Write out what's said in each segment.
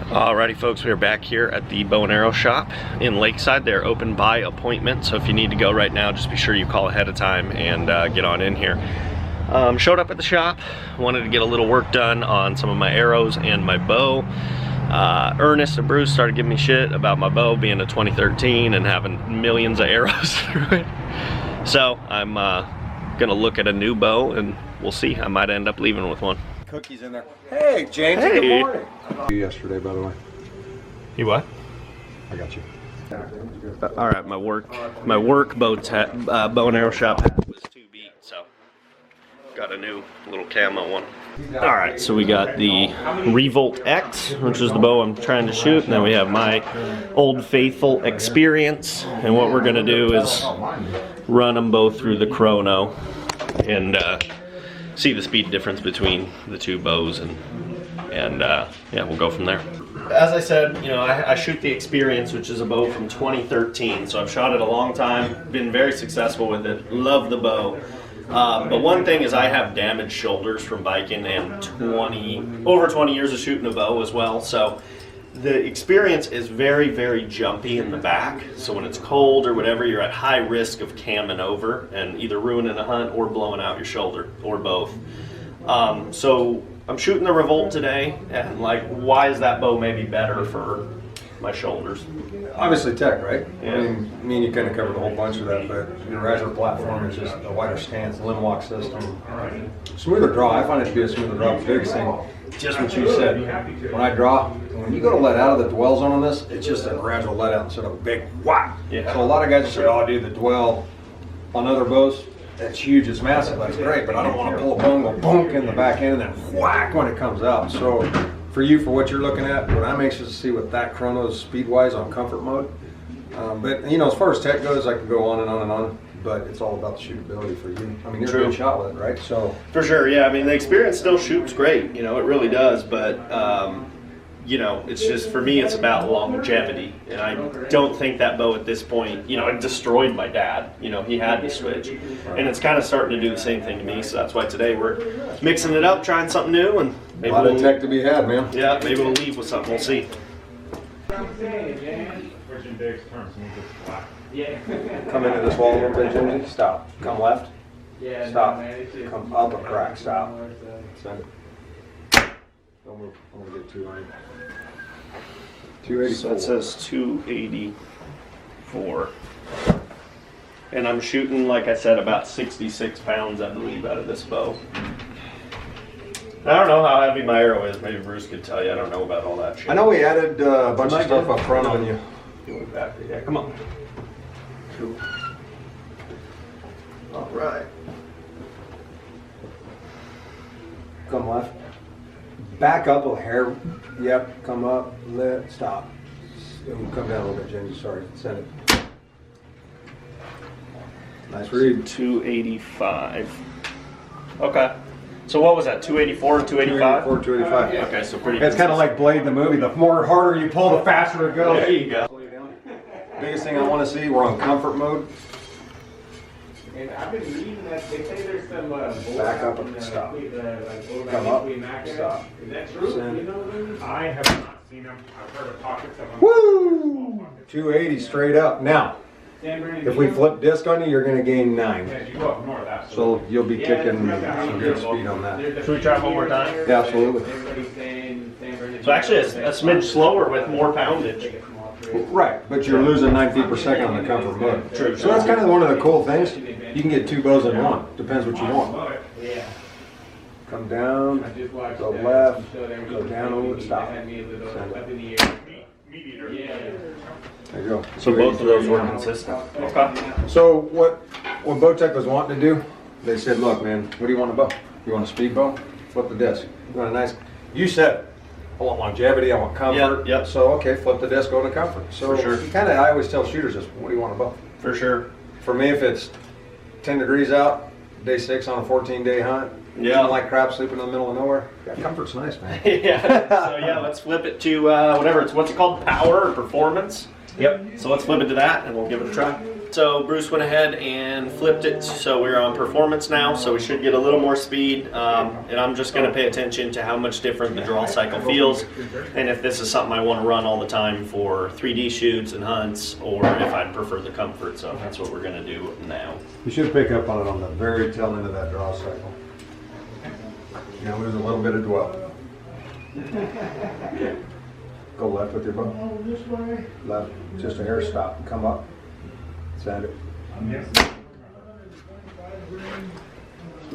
Alrighty folks, we are back here at the bow and arrow shop in Lakeside. They're open by appointment, so if you need to go right now, just be sure you call ahead of time and get on in here. Showed up at the shop, wanted to get a little work done on some of my arrows and my bow. Ernest and Bruce started giving me shit about my bow being a 2013 and having millions of arrows through it. So I'm gonna look at a new bow and we'll see. I might end up leaving with one. Cookies in there. Hey, James. Hey. Good morning. Yesterday, by the way. You what? I got you. All right, my work bow and arrow shop hat was 2 beat, so got a new little camo one. All right, so we got the Revolt X, which is the bow I'm trying to shoot, and then we have my Old Faithful Experience, and what we're gonna do is run them both through the chrono and see the speed difference between the two bows, and yeah, we'll go from there. As I said, you know, I shoot the Experience, which is a bow from 2013, so I've shot it a long time, been very successful with it, love the bow. But one thing is I have damaged shoulders from biking and over 20 years of shooting a bow as well, so the Experience is very, very jumpy in the back, so when it's cold or whatever, you're at high risk of camming over and either ruining a hunt or blowing out your shoulder, or both. So I'm shooting the Revolt today, and like, why is that bow maybe better for my shoulders? Obviously tech, right? Yeah. I mean, you kind of covered a whole bunch of that, but your riser platform is just a wider stance, limb lock system, smoother draw. I find it to be a smoother draw. The biggest thing, just what you said, when I draw, when you go to let out of the dwell zone on this, it's just a gradual let out instead of a big whack. Yeah. So a lot of guys say, oh dude, the dwell on other bows, that's huge, it's massive, that's great, but I don't want to pull a bow and go bonk in the back end and then whack when it comes out. So for you, for what you're looking at, what I'm anxious to see with that chrono's speed-wise on comfort mode. But you know, as far as tech goes, I could go on and on and on, but it's all about the shootability for you. I mean, you're a good shot with it, right? So for sure, yeah. I mean, the Experience still shoots great, you know, it really does, but you know, it's just, for me, it's about longevity, and I don't think that bow at this point, you know, it destroyed my dad. You know, he had to switch, and it's kind of starting to do the same thing to me, so that's why today we're mixing it up, trying something new, and maybe a lot of tech to be had, man. Yeah, maybe we'll leave with something, we'll see. Come into this wall a little bit, Jimmy. Stop. Come left. Stop. Come up a crack. Stop. Send it. Don't move. I'm gonna get 280. 284. So it says 284. And I'm shooting, like I said, about 66 pounds, I believe, out of this bow. I don't know how heavy my arrow is. Maybe Bruce could tell you. I don't know about all that shit. I know we added a bunch of stuff up front on you. Yeah, come on. Cool. All right. Come left. Back up a hair. Yep. Come up. Stop. Come down a little bit, James. Sorry. Send it. Nice read. 285. Okay. So what was that? 284 and 285? 285. Okay, so pretty. It's kind of like Blade the movie. The more harder you pull, the faster it goes. There you go. Biggest thing I want to see, we're on comfort mode. And I've been reading that they say there's some back up and stop. Come up, stop. Is that true? Send. You know what I mean? I have not seen them. I've heard of pockets of them. Woo! 280 straight up. Now, if we flip disc on you, you're going to gain 9. Yeah, you go up north, absolutely. So you'll be kicking some good speed on that. Should we try one more time? Yeah, absolutely. So actually, it's a smidge slower with more poundage. Right, but you're losing 9 feet per second on the comfort mode. True. So that's kind of one of the cool things. You can get 2 bows in one. Depends what you want. Come down, go left, go down over, stop. Send it. There you go. So both of those were consistent. Okay. So what Bowtech was wanting to do, they said, look, man, what do you want a bow? You want a speed bow? Flip the disc. You want a nice, you said, I want longevity, I want comfort. Yep. So, okay, flip the disc, go to comfort. So, for sure. I always tell shooters this, what do you want a bow? For sure. For me, if it's 10 degrees out, day 6 on a 14-day hunt, Yeah. Like crap sleeping in the middle of nowhere. Yeah, comfort's nice, man. Yeah. So yeah, let's flip it to whatever it's. What's it called? Power or performance? Yep. So let's flip it to that, and we'll give it a try. So Bruce went ahead and flipped it, so we're on performance now, so we should get a little more speed, and I'm just going to pay attention to how much different the draw cycle feels, and if this is something I want to run all the time for 3D shoots and hunts, or if I'd prefer the comfort, so that's what we're going to do now. You should pick up on it on the very tail end of that draw cycle. You're going to lose a little bit of dwell. Go left with your bow. Left, just a hair stop and come up. Sand it.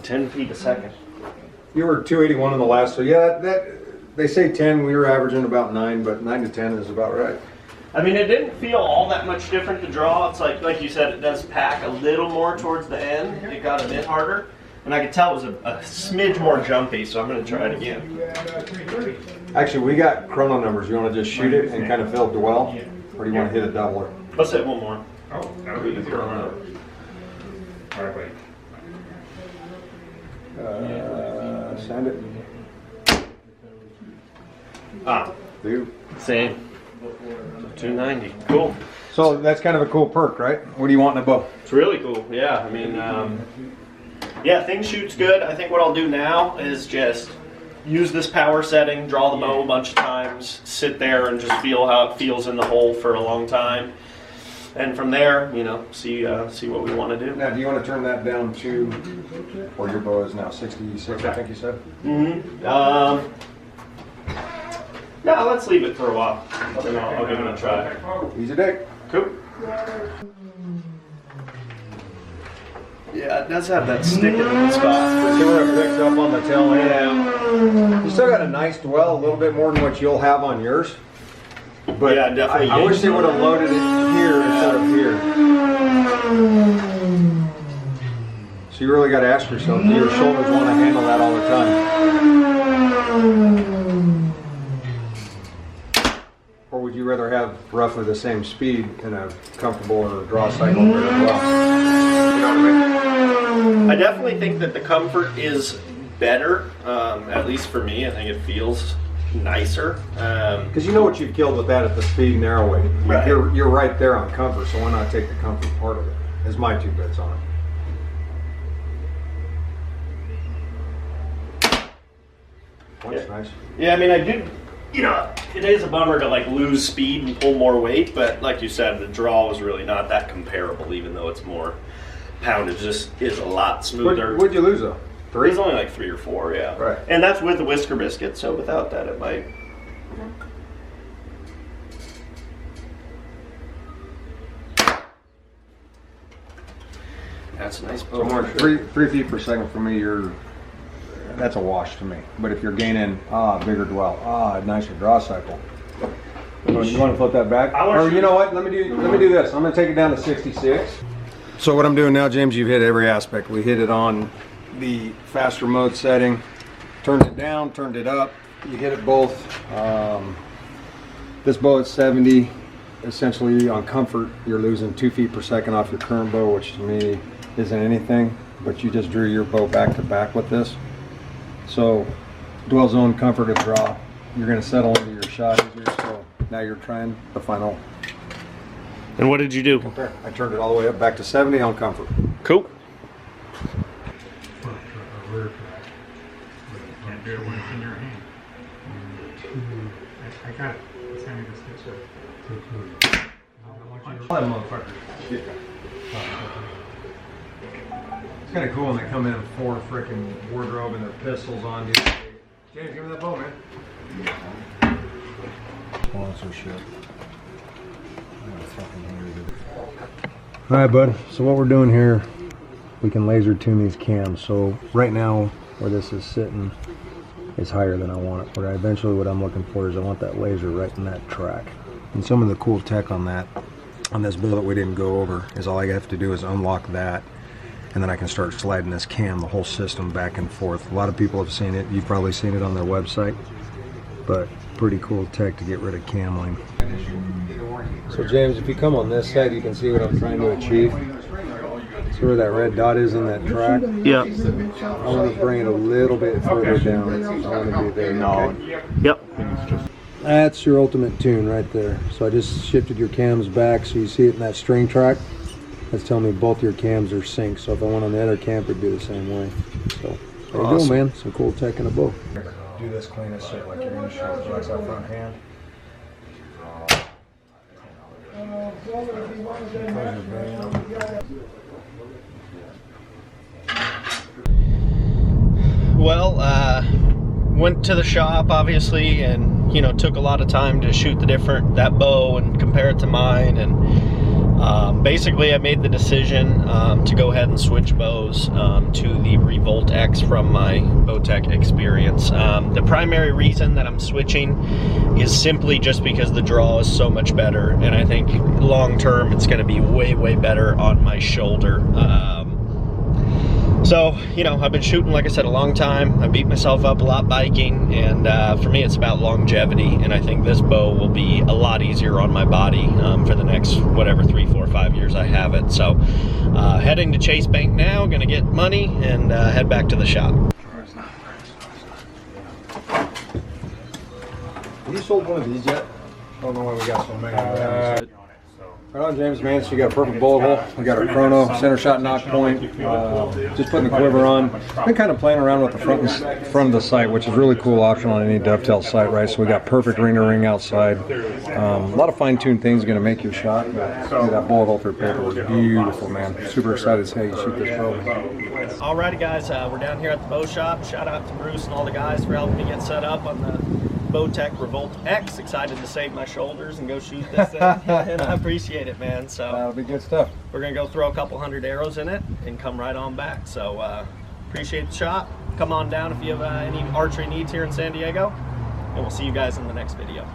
10 feet a second. You were 281 in the last, so yeah, that they say 10. We were averaging about 9, but 9 to 10 is about right. I mean, it didn't feel all that much different to draw. It's like you said, it does pack a little more towards the end. It got a bit harder, and I could tell it was a smidge more jumpy, so I'm going to try it again. Actually, we got chrono numbers. You want to just shoot it and kind of fill dwell, or do you want to hit a doubler? Let's hit one more. Oh, that would be the chrono. All right, wait. Sand it. Ah, Do. same. 290. Cool. So that's kind of a cool perk, right? What do you want in a bow? It's really cool. Yeah, I mean, yeah, thing shoots good. I think what I'll do now is just use this power setting, draw the bow a bunch of times, sit there and just feel how it feels in the hole for a long time. And from there, you know, see what we want to do. Now, do you want to turn that down to where your bow is now, 66, I think you said? Mm-hmm. No, let's leave it for a while. And I'll give it a try. Easy day. Cool. Yeah, it does have that stick in the spot. See where it picks up on the tail end? Yeah. You still got a nice dwell, a little bit more than what you'll have on yours. But yeah, definitely. I wish they would have loaded it here instead of here. So you really got to ask yourself, do your shoulders want to handle that all the time? Or would you rather have roughly the same speed in a comfortable or draw cycle as well? You know what I mean? I definitely think that the comfort is better, at least for me. I think it feels nicer. Because you know what you've killed with that at the speed and arrow weight. Right. You're right there on comfort, so why not take the comfort part of it? Is my 2 bits on it. That's nice. Yeah, I mean, I do, you know, it is a bummer to like lose speed and pull more weight, but like you said, the draw was really not that comparable, even though it's more poundage. Just is a lot smoother. What'd you lose though? It 3? was only like 3 or 4, yeah. Right. And that's with the whisker biscuit, so without that it might. That's a nice bow. So more 3 feet per second for me, that's a wash to me. But if you're gaining bigger dwell, nicer draw cycle. You want to flip that back? Or you know what? Let me do this. I'm going to take it down to 66. So what I'm doing now, James, you've hit every aspect. We hit it on the faster mode setting, turned it down, turned it up. You hit it both. This bow at 70, essentially on comfort, you're losing 2 feet per second off your current bow, which to me isn't anything, but you just drew your bow back to back with this. So dwell zone, comfort of draw, you're going to settle into your shot easier. So now you're trying the final. And what did you do? Compare. I turned it all the way up back to 70 on comfort. Cool. Can't do it when it's in your hand. I got it. Send me this picture. That motherfucker. It's kind of cool when they come in 4 freaking wardrobe and their pistols on you. James, give me that bow, man. Sponsor shit. Alright, bud. So what we're doing here, we can laser tune these cams. So right now, where this is sitting, is higher than I want it. But eventually what I'm looking for is I want that laser right in that track. And some of the cool tech on that, on this bill that we didn't go over, is all I have to do is unlock that, and then I can start sliding this cam, the whole system, back and forth. A lot of people have seen it. You've probably seen it on their website, but pretty cool tech to get rid of cam line. So James, if you come on this side, you can see what I'm trying to achieve. See where that red dot is in that track? Yep. I want to bring it a little bit further down. I want to be there. Okay? Yep. That's your ultimate tune right there. So I just shifted your cams back so you see it in that string track. That's telling me both your cams are synced. So if I went on the other cam, it'd do the same way. So there you go, man. Some cool tech in a bow. Do this clean as shit like you're going to shoot the right front hand. Well, went to the shop obviously, and you know, took a lot of time to shoot that bow and compare it to mine, and basically I made the decision to go ahead and switch bows to the Revolt X from my Bowtech experience. The primary reason that I'm switching is simply just because the draw is so much better, and I think long term it's going to be way better on my shoulder. So, you know, I've been shooting, like I said, a long time. I beat myself up a lot biking, and for me it's about longevity, and I think this bow will be a lot easier on my body for the next, whatever, 3, 4, 5 years I have it. So, heading to Chase Bank now, gonna get money, and head back to the shop. Have you sold one of these yet? I don't know why we got so many. Right on, James, man. So you got a perfect bullet hole. We got our chrono, center shot knock point. Just putting the quiver on. Been kind of playing around with the front of the sight, which is a really cool option on any dovetail sight, right? So we got perfect ring to ring outside. A lot of fine-tuned things going to make your shot. But that bullet hole through paper was beautiful, man. Super excited to see how you shoot this bow. Alrighty, guys, we're down here at the bow shop. Shout out to Bruce and all the guys for helping me get set up on the Bowtech Revolt X. Excited to save my shoulders and go shoot this thing, and I appreciate it, man. So that'll be good stuff. We're gonna go throw a couple hundred arrows in it and come right on back. So appreciate the shop. Come on down if you have any archery needs here in San Diego, and we'll see you guys in the next video.